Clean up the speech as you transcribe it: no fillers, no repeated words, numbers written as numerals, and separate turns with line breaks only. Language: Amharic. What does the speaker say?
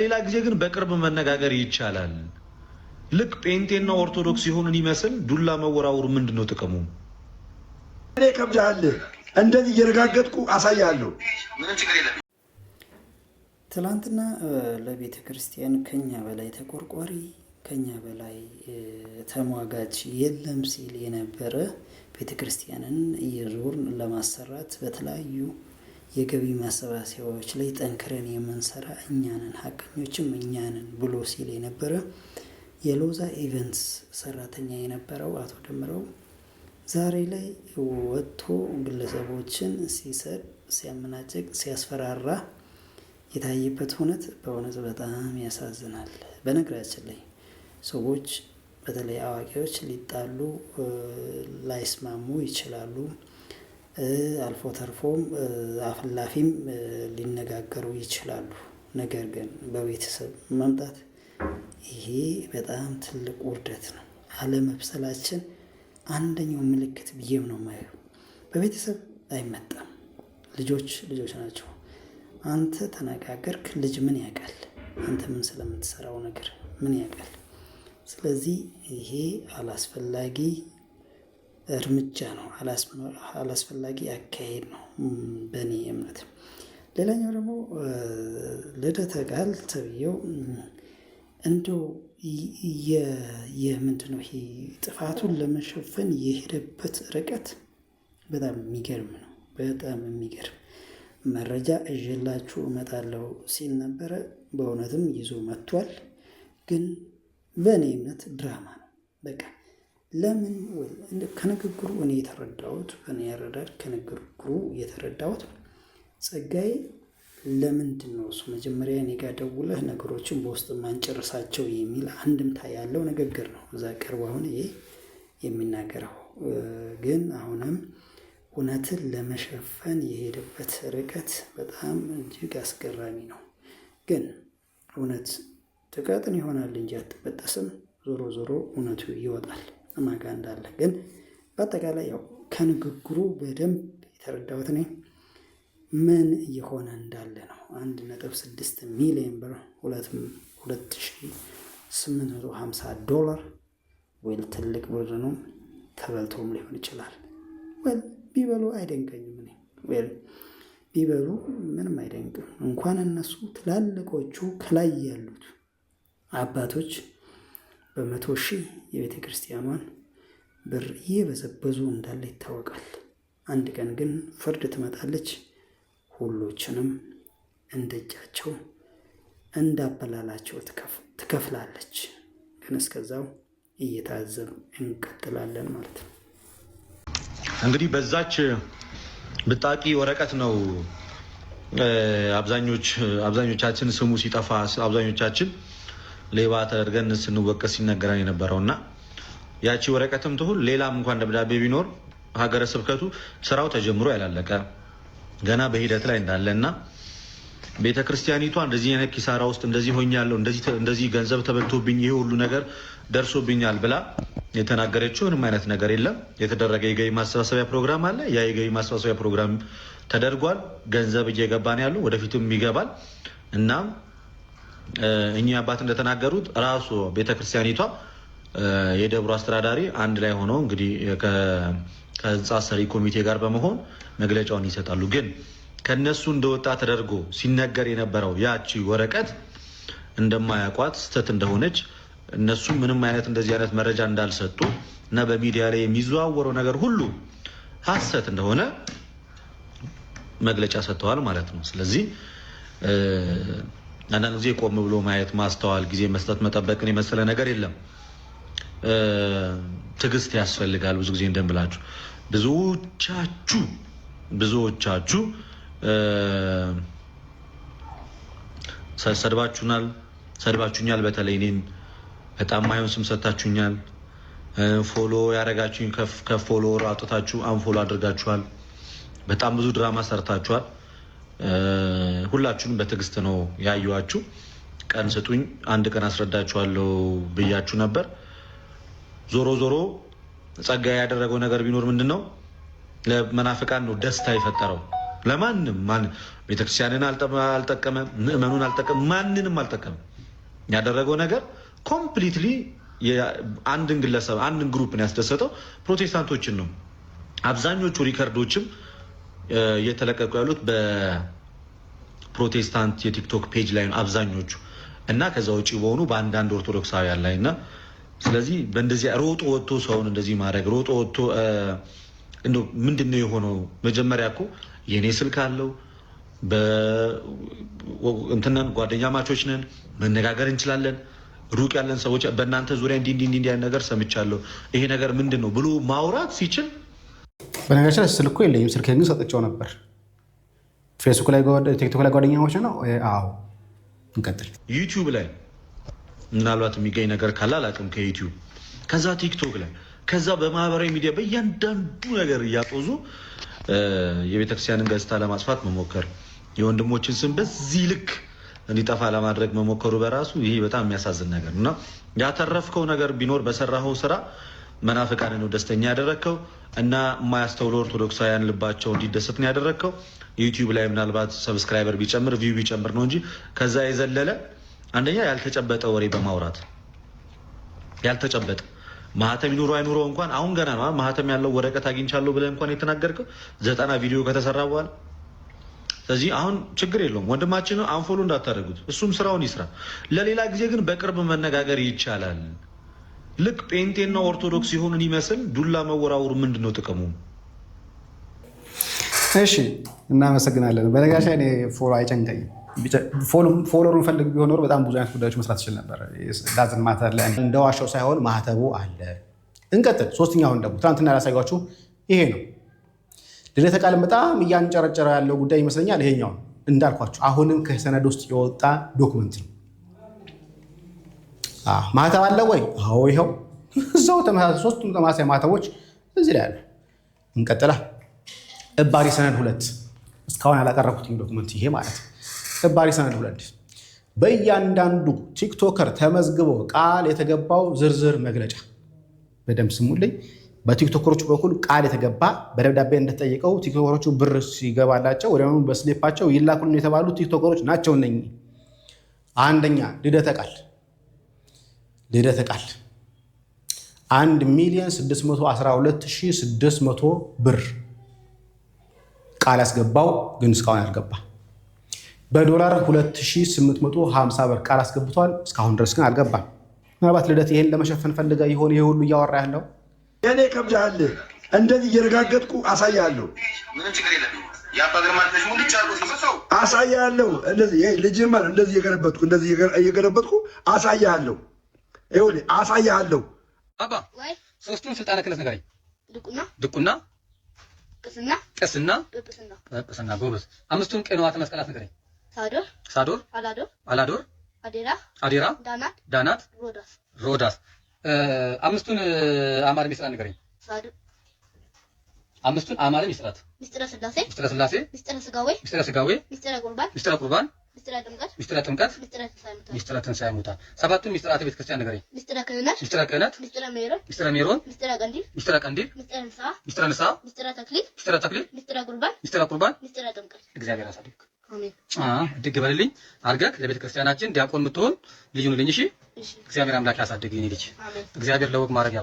ሌላ ጊዜ ግን በቅርብ መነጋገር ይቻላል። ልክ ጴንጤና ኦርቶዶክስ ሲሆን ይመስል ዱላ መወራወሩ ምንድነው ጥቅሙ?
እኔ ከብጃለሁ እንደዚህ እየረጋገጥኩ አሳያለሁ።
ትላንትና ለቤተ ክርስቲያን ከኛ በላይ ተቆርቋሪ ከኛ በላይ ተሟጋች የለም ሲል የነበረ ቤተ ክርስቲያንን እየዞርን ለማሰራት በተለያዩ የገቢ ማሰባሰቢያዎች ላይ ጠንክረን የምንሰራ እኛንን ሀቀኞችም እኛንን ብሎ ሲል የነበረ የሎዛ ኢቨንትስ ሰራተኛ የነበረው አቶ ደምረው ዛሬ ላይ ወጥቶ ግለሰቦችን ሲሰድ፣ ሲያመናጭቅ፣ ሲያስፈራራ የታየበት እውነት በእውነት በጣም ያሳዝናል። በነገራችን ላይ ሰዎች በተለይ አዋቂዎች ሊጣሉ ላይስማሙ ይችላሉ። አልፎ ተርፎም አፍላፊም ሊነጋገሩ ይችላሉ። ነገር ግን በቤተሰብ መምጣት ይሄ በጣም ትልቅ ውርደት ነው። አለመብሰላችን አንደኛው ምልክት ብዬም ነው ማየው። በቤተሰብ አይመጣም። ልጆች ናቸው። አንተ ተነጋገርክ፣ ልጅ ምን ያውቃል? አንተ ምን ስለምትሰራው ነገር ምን ያውቃል? ስለዚህ ይሄ አላስፈላጊ እርምጃ ነው፣ አላስፈላጊ አካሄድ ነው በእኔ እምነት። ሌላኛው ደግሞ ልደተ ቃል ተብዬው እንደው የምንድነው ይሄ ጥፋቱን ለመሸፈን የሄደበት ርቀት በጣም የሚገርም ነው። በጣም የሚገርም መረጃ እዤላችሁ እመጣለሁ ሲል ነበረ። በእውነትም ይዞ መጥቷል። ግን በእኔ እምነት ድራማ ነው። በቃ ለምን ከንግግሩ እኔ የተረዳሁት በእኔ ያረዳድ ከንግግሩ የተረዳሁት ጸጋዬ ለምንድን ነው እሱ መጀመሪያ እኔ ጋር ደውለህ ነገሮችን በውስጥ ማንጨርሳቸው የሚል አንድምታ ያለው ንግግር ነው እዛ ቀርቦ አሁን ይሄ የሚናገረው። ግን አሁንም እውነትን ለመሸፈን የሄደበት ርቀት በጣም እጅግ አስገራሚ ነው። ግን እውነት ትቀጥን ይሆናል እንጂ አትበጠስም። ዞሮ ዞሮ እውነቱ ይወጣል ማጋ እንዳለ። ግን በአጠቃላይ ያው ከንግግሩ በደንብ የተረዳሁት እኔ ምን እየሆነ እንዳለ ነው። 1.6 ሚሊዮን ብር 2850 ዶላር ወይል ትልቅ ብር ነው። ተበልቶም ሊሆን ይችላል። ወይል ቢበሉ አይደንቀኝም። እኔ ወይል ቢበሉ ምንም አይደንቅም። እንኳን እነሱ ትላልቆቹ ከላይ ያሉት አባቶች በመቶ ሺህ የቤተ ክርስቲያኗን ብር እየበዘበዙ እንዳለ ይታወቃል። አንድ ቀን ግን ፍርድ ትመጣለች። ሁሎችንም እንደጃቸው እንዳበላላቸው ትከፍላለች። ግን እስከዛው እየታዘብ እንቀጥላለን ማለት ነው።
እንግዲህ በዛች ብጣቂ ወረቀት ነው አብዛኞቻችን ስሙ ሲጠፋ አብዛኞቻችን ሌባ ተደርገን ስንወቀስ ሲነገረን የነበረውና ያቺ ወረቀትም ትሁን ሌላም እንኳን ደብዳቤ ቢኖር ሀገረ ስብከቱ ስራው ተጀምሮ ያላለቀ ገና በሂደት ላይ እንዳለና ቤተክርስቲያኒቷ እንደዚህ አይነት ኪሳራ ውስጥ እንደዚህ ሆኛለሁ፣ እንደዚህ ገንዘብ ተበልቶብኝ ይሄ ሁሉ ነገር ደርሶብኛል ብላ የተናገረችው ምንም አይነት ነገር የለም። የተደረገ የገቢ ማሰባሰቢያ ፕሮግራም አለ። ያ የገቢ ማሰባሰቢያ ፕሮግራም ተደርጓል። ገንዘብ እየገባ ነው ያለው፣ ወደፊትም ይገባል። እናም እኚህ አባት እንደተናገሩት ራሱ ቤተክርስቲያኒቷ የደብሩ አስተዳዳሪ አንድ ላይ ሆነው እንግዲህ ከህንፃ ሰሪ ኮሚቴ ጋር በመሆን መግለጫውን ይሰጣሉ። ግን ከነሱ እንደወጣ ተደርጎ ሲነገር የነበረው ያቺ ወረቀት እንደማያውቋት ስተት እንደሆነች እነሱ ምንም አይነት እንደዚህ አይነት መረጃ እንዳልሰጡ እና በሚዲያ ላይ የሚዘዋወረው ነገር ሁሉ ሐሰት እንደሆነ መግለጫ ሰጥተዋል ማለት ነው። ስለዚህ አንዳንድ ጊዜ ቆም ብሎ ማየት፣ ማስተዋል፣ ጊዜ መስጠት፣ መጠበቅን የመሰለ ነገር የለም። ትዕግስት ያስፈልጋል። ብዙ ጊዜ እንደምላችሁ ብዙዎቻችሁ ሰድባችሁኛል። በተለይ እኔን በጣም ማይሆን ስም ሰጥታችሁኛል። ፎሎ ያደረጋችሁኝ ከፎሎወር አውጥታችሁ አንፎሎ አድርጋችኋል። በጣም ብዙ ድራማ ሰርታችኋል። ሁላችሁንም በትዕግስት ነው ያዩዋችሁ። ቀን ስጡኝ፣ አንድ ቀን አስረዳችኋለሁ ብያችሁ ነበር። ዞሮ ጸጋዬ ያደረገው ነገር ቢኖር ምንድነው? ለመናፍቃን ነው ደስታ የፈጠረው። ለማንም ቤተክርስቲያንን አልጠቀመ፣ ምእመኑን አልጠቀመ፣ ማንንም አልጠቀመ። ያደረገው ነገር ኮምፕሊትሊ አንድን ግለሰብ አንድን ግሩፕን ያስደሰተው ፕሮቴስታንቶችን ነው። አብዛኞቹ ሪከርዶችም እየተለቀቁ ያሉት በፕሮቴስታንት የቲክቶክ ፔጅ ላይ ነው አብዛኞቹ እና ከዛ ውጭ በሆኑ በአንዳንድ ኦርቶዶክሳውያን ላይ እና ስለዚህ በእንደዚህ ሮጦ ወጥቶ ሰውን እንደዚህ ማድረግ ሮጦ ወጥቶ ምንድን ነው የሆነው? መጀመሪያ እኮ የእኔ ስልክ አለው እንትነን ጓደኛ ማቾች ነን፣ መነጋገር እንችላለን። ሩቅ ያለን ሰዎች በእናንተ ዙሪያ እንዲህ አይነት ነገር ሰምቻለሁ፣ ይሄ ነገር ምንድን ነው ብሎ ማውራት ሲችል፣
በነገራችን ላይ ስልኩ የለኝም፣ ስልክ ግን ሰጥቼው ነበር። ፌስቡክ ላይ ቲክቶክ ላይ ጓደኛሞች ነው። አዎ እንቀጥል።
ዩቲዩብ ላይ ምናልባት የሚገኝ ነገር ካለ አላውቅም። ከዩቲዩብ ከዛ ቲክቶክ ላይ ከዛ በማህበራዊ ሚዲያ በእያንዳንዱ ነገር እያጦዙ የቤተክርስቲያንን ገጽታ ለማጥፋት መሞከር፣ የወንድሞችን ስም በዚህ ልክ እንዲጠፋ ለማድረግ መሞከሩ በራሱ ይሄ በጣም የሚያሳዝን ነገር እና ያተረፍከው ነገር ቢኖር በሰራኸው ስራ መናፍቃንን ነው ደስተኛ ያደረግከው እና የማያስተውሉ ኦርቶዶክሳውያን ልባቸው እንዲደሰት ነው ያደረግከው። ዩቲዩብ ላይ ምናልባት ሰብስክራይበር ቢጨምር ቪው ቢጨምር ነው እንጂ ከዛ የዘለለ አንደኛ ያልተጨበጠ ወሬ በማውራት ያልተጨበጠ ማህተም ይኑሮ አይኑሮ እንኳን አሁን ገና ነው ማህተም ያለው ወረቀት አግኝቻለሁ ብለህ እንኳን የተናገርከው 90 ቪዲዮ ከተሰራ በኋላ። ስለዚህ አሁን ችግር የለውም ወንድማችን አንፎሎ እንዳታደርጉት፣ እሱም ስራውን ይስራ። ለሌላ ጊዜ ግን በቅርብ መነጋገር ይቻላል። ልክ ጴንጤና ኦርቶዶክስ ሲሆኑን ይመስል ዱላ መወራወሩ ምንድን ነው ጥቅሙ?
እሺ እናመሰግናለን። በነገራችን ላይ ፎሎ አይጨንቀኝም። ፎሎሩን ፈልግ ቢሆን ኖሮ በጣም ብዙ አይነት ጉዳዮች መስራት ይችል ነበር። ዳዝን ማተር ላይ እንደዋሻው ሳይሆን ማህተቡ አለ። እንቀጥል። ሶስተኛውን ደግሞ ትናንትና ያላሳያችሁ ይሄ ነው። ልደተ ቃልን በጣም እያንጨረጨረ ያለው ጉዳይ ይመስለኛል ይሄኛው እንዳልኳችሁ አሁንም ከሰነድ ውስጥ የወጣ ዶክመንት ነው። ማህተብ አለ ወይ? አዎ ይኸው እዛው ተመሳሳይ ሶስቱም ተመሳሳይ ማህተቦች እዚህ ላይ አሉ። እንቀጥላ። እባሪ ሰነድ 2 እስካሁን ያላቀረብኩት ዶክመንት ይሄ ማለት ነው። እባሪ ሰነድ 2 በእያንዳንዱ ቲክቶከር ተመዝግቦ ቃል የተገባው ዝርዝር መግለጫ። በደንብ ስሙልኝ። በቲክቶከሮቹ በኩል ቃል የተገባ በደብዳቤ እንደተጠየቀው ቲክቶከሮቹ ብር ሲገባላቸው ወዲያውኑ በስሊፓቸው ይላኩልን የተባሉ ቲክቶከሮች ናቸው እነኚህ። አንደኛ ልደተ ቃል 1,612,600 ብር ቃል ያስገባው ግን እስካሁን ያልገባ። በዶላር 2,850 ብር ቃል አስገብቷል፣ እስካሁን ድረስ ግን አልገባም። ምናልባት ልደት ይሄን ለመሸፈን ፈልጋ ይሆን ይሄ ሁሉ እያወራ ያለው?
እኔ ከብዳል እንደዚህ እየረጋገጥኩ አሳያለሁ።
ምንም ችግር የለም። ያባገር ማለት ነው ልጅ አልኩ ሲሰው
አሳያለሁ። እንደዚህ ልጅ ማለት እንደዚህ እየገለበጥኩ አሳያለሁ። ይኸውልህ አሳያለሁ።
አባ ሶስቱን ስልጣነ ክህነት ንገረኝ። ድቁና፣ ቅስና፣ ጵጵስና። ጎበዝ። አምስቱን ቅንዋተ መስቀላት ንገረኝ። ሳዶር፣ አላዶር፣ አዴራ፣ ዳናት፣ ሮዳስ። አምስቱን አማረ ሚስጥራት ንገረኝ። አምስቱን አማረ ሚስጥራት። ሚስጥረ ስላሴ፣ ሚስጥረ ስጋዌ፣ ሚስጥረ ቁርባን፣ ሚስጥረ ጥምቀት፣ ሚስጥረ ትንሣኤ ሙታን። ሰባቱን ሚስጥራተ ቤተ ክርስቲያን ንገረኝ። ሚስጥረ ክህነት፣ ሚስጥረ ሜሮን፣ ሚስጥረ ቀንዲል፣ ሚስጥረ ንስሐ፣ ሚስጥረ ተክሊል፣ ሚስጥረ ቁርባን፣ ሚስጥረ ጥምቀት። እግዚአብሔር ያሳድግ። አሜን። ድግ በልልኝ አርገክ ለቤተ ክርስቲያናችን ዲያቆን የምትሆን ልጅ ሁንልኝ። እሺ፣ እግዚአብሔር አምላክ ያሳድግ። የኔ ልጅ እግዚአብሔር ለወግ ማድረግ